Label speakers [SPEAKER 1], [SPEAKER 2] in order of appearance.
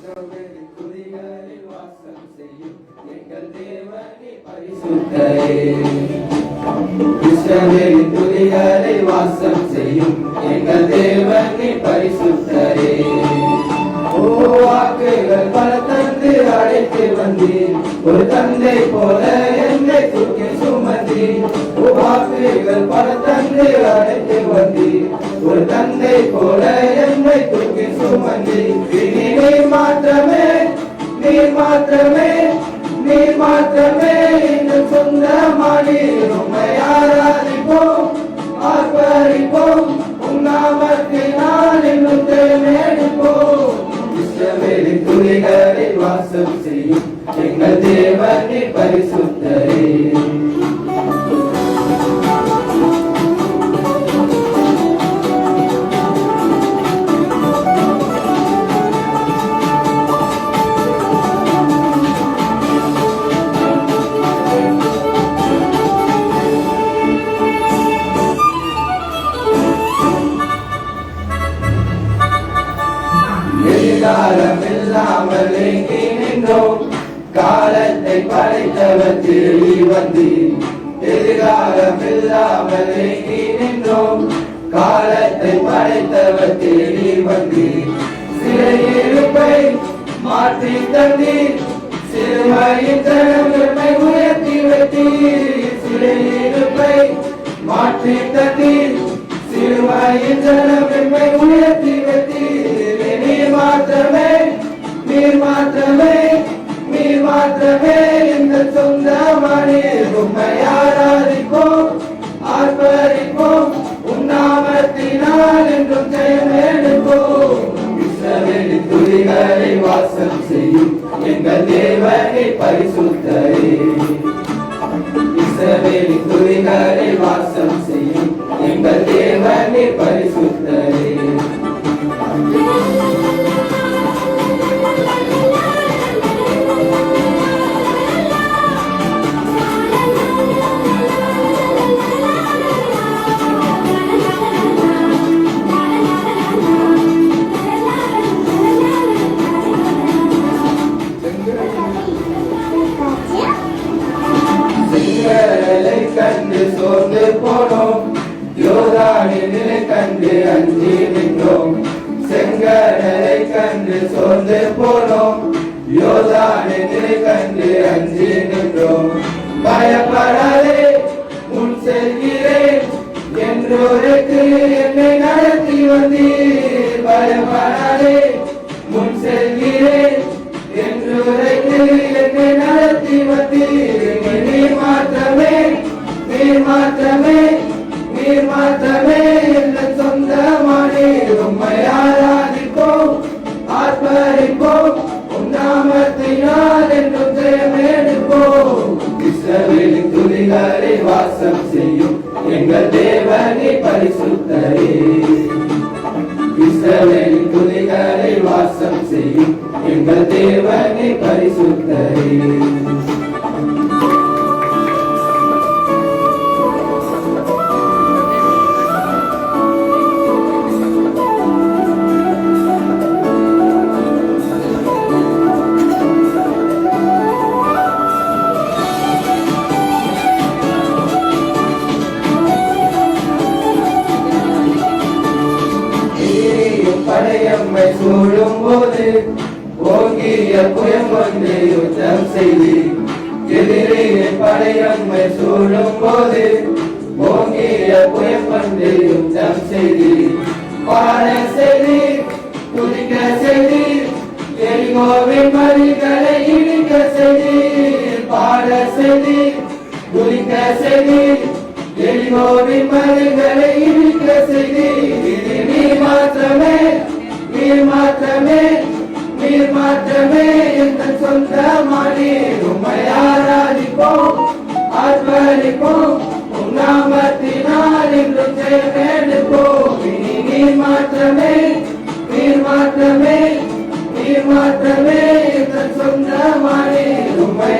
[SPEAKER 1] துதிகளில் வாசம் செய்யும் எங்கள் தேவனே பரிசுத்தரே. இஸ்ரவேலின் துதிகளில் வாசம் செய்யும் எங்கள் தேவனே பரிசுத்தரே. வாக்குகள் பல தந்து அழைத்து வந்தீர், ஒரு தந்தை போல என்னை தூக்கி சுமந்தீர். வாக்குகள் பல தந்து அழைத்து வந்தீர், ஒரு தந்தை போல என்னை தூக்கி சுமந்தீர். நீர் மாத்திரமே, நீர் மாத்திரமே, நீர் மாத்திரமே எங்கள் சொந்தமானி. உம்மை ஆராதிப்போம், ஆர்ப்பரிப்போம், உம் நாமத்தினால் இன்னும் தேர்ந்தெடுப்போம். இஸ்ரவேலின் துதிகளில் வாசம் செய்யும் எங்கள் தேவனே பரிசுத்தரே. எதிர்காலமில்லாமல் ஏங்கி நின்றோம், காலத்தை படைத்தவர் தேடி வந்தீர். எதிர்காலமில்லாமல் ஏங்கி நின்றோம், காலத்தை படைத்தவர் தேடி வந்தீர். சிறையிருப்பை மாற்றி தந்தீர், சிறுமையின் தனமை உயர்த்தி வைத்தீர். சிறையிருப்பை மாற்றி தந்தீர், சிறுமையின் தனமை உயர்த்தி வைத்தீர். நீர் மாத்திரமே, நீர் மாத்திரமே, நீர் மாத்திரமே எங்கள் சொந்தமானி. உம்மை ஆராதிப்போம், ஆர்ப்பரிப்போம், உம் நாமத்தினால் என்றும் ஜெயமெடுப்போம். இஸ்ரவேலின் துதிகளில் வாசம் செய்யும் எங்கள் தேவனே பரிசுத்தரே. இஸ்ரவேலின் துதிகளில் வாசம் செய்யும் எங்கள் தேவனே பரிசுத்தரே. செங்கடலை கண்டு சோர்ந்து போனோம், யோர்தானின் நிலை கண்டு அஞ்சி நின்றோம். செங்கடலை கண்டு சோர்ந்து போனோம், யோர்தானின் நிலை கண்டு அஞ்சி நின்றோம். பயப்படாதே, முன் செல்கிறேன் என்றோருக்கு என்னை நடத்தி வந்தீர். பயப்படாதே, முன் செல்கிறேன் என்றோருக்கு என்னை நடத்தி வந்தீர். நீர் மாத்திரமே, நீர் மாத்திரமே, நீர் மாத்திரமே எங்கள் சொந்தமானி. உம்மை ஆராதிப்போம், ஆர்ப்பரிப்போம், உம் நாமத்தினால் என்றும் ஜெயமெடுப்போம். இஸ்ரவேலின் துதிகளில் வாசம் செய்யும் எங்கள் தேவனே பரிசுத்தரே. இஸ்ரவேலின் துதிகளில் வாசம் செய்யும் எங்கள் தேவனே பரிசுத்தரே. படையம்மை சூழும் போது ஓங்கிய புயம் கொண்டு யுத்தம் செய்தி. எதிரே படையம்மை சூழும் போது ஓங்கிய புயம் கொண்டு யுத்தம் செய்தி. பாட செய்தி, துதிக்க செய்தி, எரிகோவின் மதில்களை இடிக்க செய்தி. பாட செய்தி, துதிக்க செய்தி, எரிகோவின் மதில்களை இடிக்க செய்தி. நீர் மாத்திரமே, நீர் மாத்திரமே, நீர் மாத்திரமே எங்கள் சொந்தமானி. உம்மை ஆராதிப்போம், ஆர்ப்பரிப்போம், உம் நாமத்தினால் என்றும் ஜெயமெடுப்போம். நீர் மாத்திரமே, நீர் மாத்திரமே, நீர் மாத்திரமே எங்கள் சொந்தமானி. உம்மை